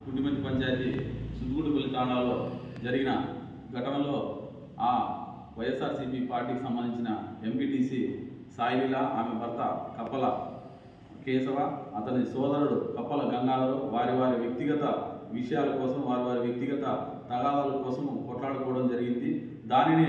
గుండిమంతి పంచాయతీ సుద్దుగూడపల్లి తాండాలో జరిగిన ఘటనలో ఆ వైఎస్ఆర్సీపీ పార్టీకి సంబంధించిన ఎంపీటీసీ సాయిలీల, ఆమె భర్త కప్పల కేశవ, అతని సోదరుడు కప్పల గంగాధరు వారి వ్యక్తిగత విషయాల కోసం, వారి వ్యక్తిగత తగాదాల కోసం కొట్లాడుకోవడం జరిగింది. దానిని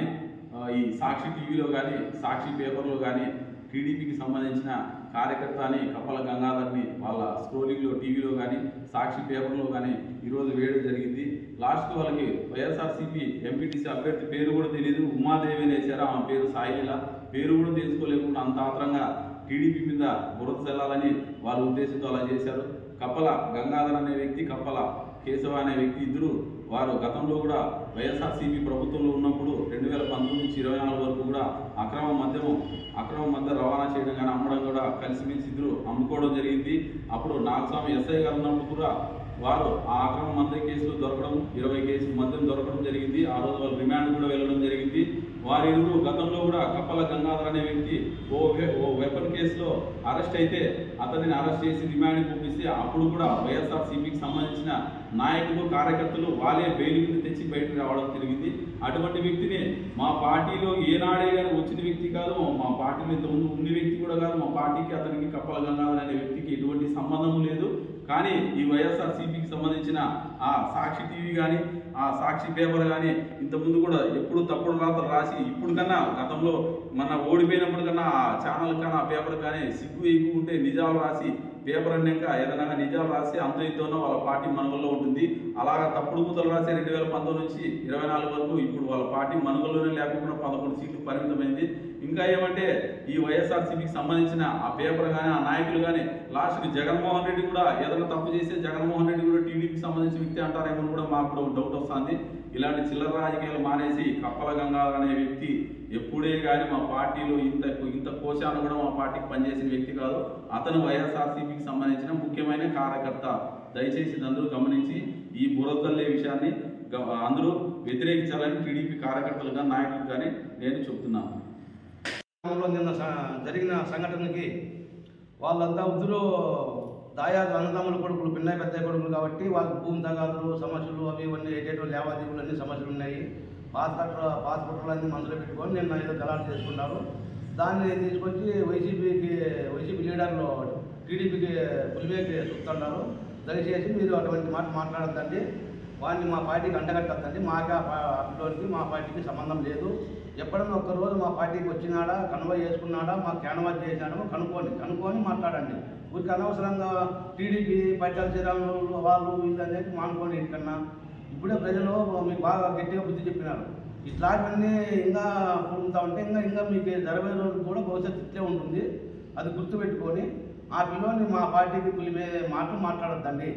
ఈ సాక్షి టీవీలో కానీ, సాక్షి పేపర్లో కానీ టీడీపీకి సంబంధించిన కార్యకర్త అని కప్పల గంగాధర్ని వాళ్ళ స్క్రోలింగ్లో టీవీలో కానీ, సాక్షి పేపర్లో కానీ ఈరోజు వేయడం జరిగింది. లాస్ట్కి వాళ్ళకి వైఎస్ఆర్సీపీ ఎంపీటీసీ అభ్యర్థి పేరు కూడా తెలియదు, ఉమాదేవి వేశారు. ఆమె పేరు సాయిలీల. పేరు కూడా తెలుసుకోలేకుండా అంత ఆత్రంగా టీడీపీ మీద బురద చల్లాలని వాళ్ళ ఉద్దేశంతో అలా చేశారు. కప్పల గంగాధర్ అనే వ్యక్తి, కప్పల కేశవ అనే వ్యక్తి ఇద్దరు వారు గతంలో కూడా వైఎస్ఆర్సీపీ ప్రభుత్వంలో ఉన్నప్పుడు 2019 నుంచి 24 వరకు కూడా అక్రమ మద్యం రవాణా చేయడం కానీ అమ్మడం కూడా కలిసిమెలిసి ఇద్దరు అమ్ముకోవడం జరిగింది. అప్పుడు నాగస్వామి ఎస్ఐ గారు ఉన్నప్పుడు కూడా వారు ఆ అక్రమ మద్యం కేసులు దొరకడం, 20 కేసులు మద్యం దొరకడం జరిగింది. ఆ రోజు వాళ్ళు రిమాండ్ కూడా వెళ్ళడం జరిగింది. వారిరువురు గతంలో కూడా కప్పల గంగాధర్ అనే వ్యక్తి ఓ వెపన్ కేసులో అరెస్ట్ అయితే అతనిని అరెస్ట్ చేసి రిమాండ్ పంపిస్తే అప్పుడు కూడా వైఎస్ఆర్సీపీకి సంబంధించిన నాయకులు, కార్యకర్తలు వాళ్ళే బెయిల్ మీద తెచ్చి బయటకు రావడం జరిగింది. అటువంటి వ్యక్తిని మా పార్టీలో ఏనాడే కానీ వచ్చిన వ్యక్తి కాదు, మా పార్టీలో ఇంతకుముందు ఉన్న వ్యక్తి కూడా కాదు. మా పార్టీకి అతనికి కప్పల గంగాధర్ అనే వ్యక్తికి ఎటువంటి సంబంధం లేదు. కానీ ఈ వైఎస్ఆర్సీపీకి సంబంధించిన ఆ సాక్షి టీవీ కానీ, ఆ సాక్షి పేపర్ కానీ ఇంతకుముందు కూడా ఎప్పుడు తప్పుడు రాతలు రాసి, ఇప్పుడు కన్నా గతంలో మన ఓడిపోయినప్పుడు కన్నా ఆ ఛానల్ కన్నా ఆ పేపర్ కానీ సిగ్గు ఎక్కువ ఉంటే నిజాలు రాసి, పేపర్ అన్నాక ఏదైనా నిజాలు రాసి అంత ఇంతోనో వాళ్ళ పార్టీ మనుగల్లో ఉంటుంది. అలాగా తప్పుడు కూతలు రాసి 2019 నుంచి 24 వరకు ఇప్పుడు వాళ్ళ పార్టీ మనుగల్లోనే లేకుండా 11 సీట్లు పరిమితమైంది. ఇంకా ఏమంటే ఈ వైఎస్ఆర్సీపీకి సంబంధించిన ఆ పేపర్ కానీ, ఆ నాయకులు కానీ లాస్ట్కి జగన్మోహన్ రెడ్డి కూడా ఏదైనా తప్పు చేస్తే జగన్మోహన్ రెడ్డి కూడా టీడీపీకి సంబంధించిన వ్యక్తి అంటారేమో కూడా మాకు కూడా డౌట్ వస్తుంది. ఇలాంటి చిల్లర రాజకీయాలు మానేసి కప్పల గంగాధర్ అనే వ్యక్తి ఎప్పుడే కానీ మా పార్టీలో ఇంత కోశాను కూడా మా పార్టీకి పనిచేసిన వ్యక్తి కాదు. అతను వైఎస్ఆర్సీపీకి సంబంధించిన ముఖ్యమైన కార్యకర్త. దయచేసి అందరూ గమనించి ఈ బురదల్లే విషయాన్ని అందరూ వ్యతిరేకించాలని టీడీపీ కార్యకర్తలు కానీ, నాయకులు కానీ నేను చెప్తున్నాను. నిన్న జరిగిన సంఘటనకి వాళ్ళంతా ఇద్దరు దాయాదు అన్నదమ్ముల కొడుకులు, పిన్నయ్య పెద్ద కొడుకులు కాబట్టి వాళ్ళకి భూమి తగాదులు, సమస్యలు అవి ఇవన్నీ ఏటేటో లేవాదేవీలు అన్ని సమస్యలు ఉన్నాయి. పాత కుట్రలన్నీ మనసులో పెట్టుకొని నిన్న ఏదో గలాటు చేసుకున్నారు. దాన్ని తీసుకొచ్చి వైసీపీ లీడర్లు టీడీపీకి పులిమేకి చూస్తున్నారు. దయచేసి మీరు అటువంటి మాట మాట్లాడద్దండి, వాడిని మా పార్టీకి అంటగట్టద్దండి. మాకు అప్పటికి మా పార్టీకి సంబంధం లేదు. ఎప్పుడన్నా ఒక్కరోజు మా పార్టీకి వచ్చినాడా, కన్వాయ్ చేసుకున్నాడా, మాకు క్యాన్వాస్ చేసినాడో కనుక్కొని మాట్లాడండి. ఊరికి అనవసరంగా టీడీపీ పట్టాల శ్రీరాములు వాళ్ళు వీళ్ళు అనేది మానుకోండి. ఇంటికన్నా ఇప్పుడే ప్రజలు మీకు బాగా గట్టిగా బుద్ధి చెప్పినారు. ఇట్లాంటివన్నీ ఇంకా పొందుతూ ఉంటే ఇంకా మీకు జరగే రోజు కూడా భవిష్యత్తు ఇట్లే ఉంటుంది. అది గుర్తుపెట్టుకొని ఆ పిల్లోని మా పార్టీకి పులిమే మాటలు మాట్లాడద్దండి.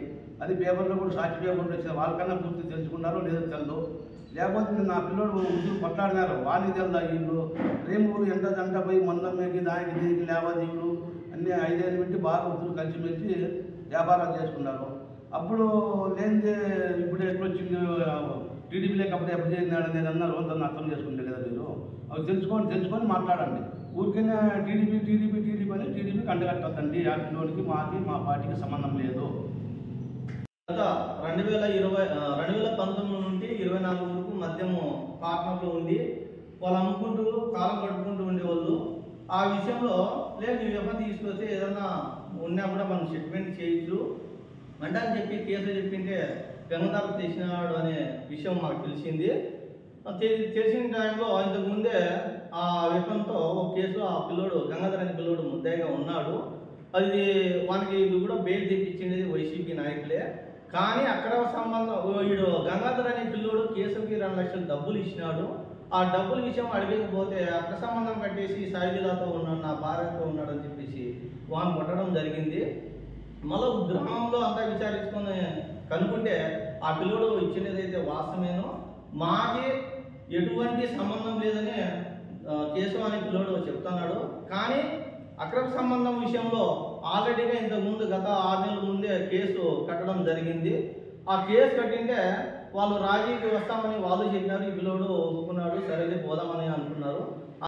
అది పేపర్లో కూడా సాక్షి పేపర్లో వచ్చిన వాళ్ళకన్నా పూర్తి తెలుసుకున్నారో లేదో తెలదు. లేకపోతే నిన్న ఆ పిల్లోడు ఉద్యోగం కొట్లాడినారు, వానికి తెలుదా వీళ్ళు రేములు ఎంత జంట పోయి మందం మేకి దానికి దీనికి లేవాదేవులు అన్నీ 5 పెట్టి బాగా ఉద్యోగం కలిసిమెలిసి వ్యాపారాలు చేసుకున్నారు. అప్పుడు లేనిదే ఇప్పుడు ఎట్లా వచ్చింది టీడీపీలోకి అప్పుడు ఎప్పుడు చేసినాడు అనేది అన్నారు. అంతా అర్థం చేసుకుంటే కదా మీరు అవి తెలుసుకొని మాట్లాడండి. ఊరికైనా టీడీపీ అని టీడీపీకి అంటగట్టద్దండి. ఆ పిల్లోనికి మా పార్టీకి సంబంధం లేదు. 2019 నుండి 24 వరకు మద్యము పార్ట్నర్లో ఉండి వాళ్ళు అమ్ముకుంటూ కాలం గడుపుకుంటూ ఉండేవాళ్ళు. ఆ విషయంలో లేదు నువ్వు ఎవరు తీసుకొస్తే ఏదన్నా ఉన్నా కూడా మనం సెటిల్మెంట్ చేయొచ్చు అంటే అని చెప్పి కేసులు చెప్పింటే గంగాధర్ చేసినాడు అనే విషయం మాకు తెలిసింది. తెలిసిన టైంలో ఇంతకుముందే ఆ వ్యక్తంతో ఒక కేసులో ఆ పిల్లోడు గంగాధర్ అనే పిల్లోడు ముద్దాయిగా ఉన్నాడు. అది వానికి కూడా బెయిల్ తెప్పించింది వైసీపీ నాయకులే. కానీ అక్కడ సంబంధం వీడు గంగాధర్ అనే పిల్లోడు కేసుకి 2 లక్షలు డబ్బులు ఇచ్చినాడు. ఆ డబ్బుల విషయం అడగకపోతే అక్కడ సంబంధం కట్టేసి సాయిలీలతో ఉన్నాడు, నా భార్యతో ఉన్నాడు అని చెప్పేసి వాడిని కొట్టడం జరిగింది. మళ్ళీ గ్రామంలో అంతా విచారించుకొని కనుక్కుంటే ఆ పిల్లోడు ఇచ్చినదైతే వాస్తవేనో మాకి ఎటువంటి సంబంధం లేదని కేశవ అనే పిల్లోడు చెప్తున్నాడు. కానీ అక్రమ సంబంధం విషయంలో ఆల్రెడీగా ఇంతకుముందు గత 6 నెలల ముందే కేసు కట్టడం జరిగింది. ఆ కేసు కట్టింటే వాళ్ళు రాజీకి వస్తామని వాళ్ళు చెప్పినారు. ఈ పిల్లోడు ఒప్పుకున్నాడు, సరేలే పోదామని అనుకున్నారు.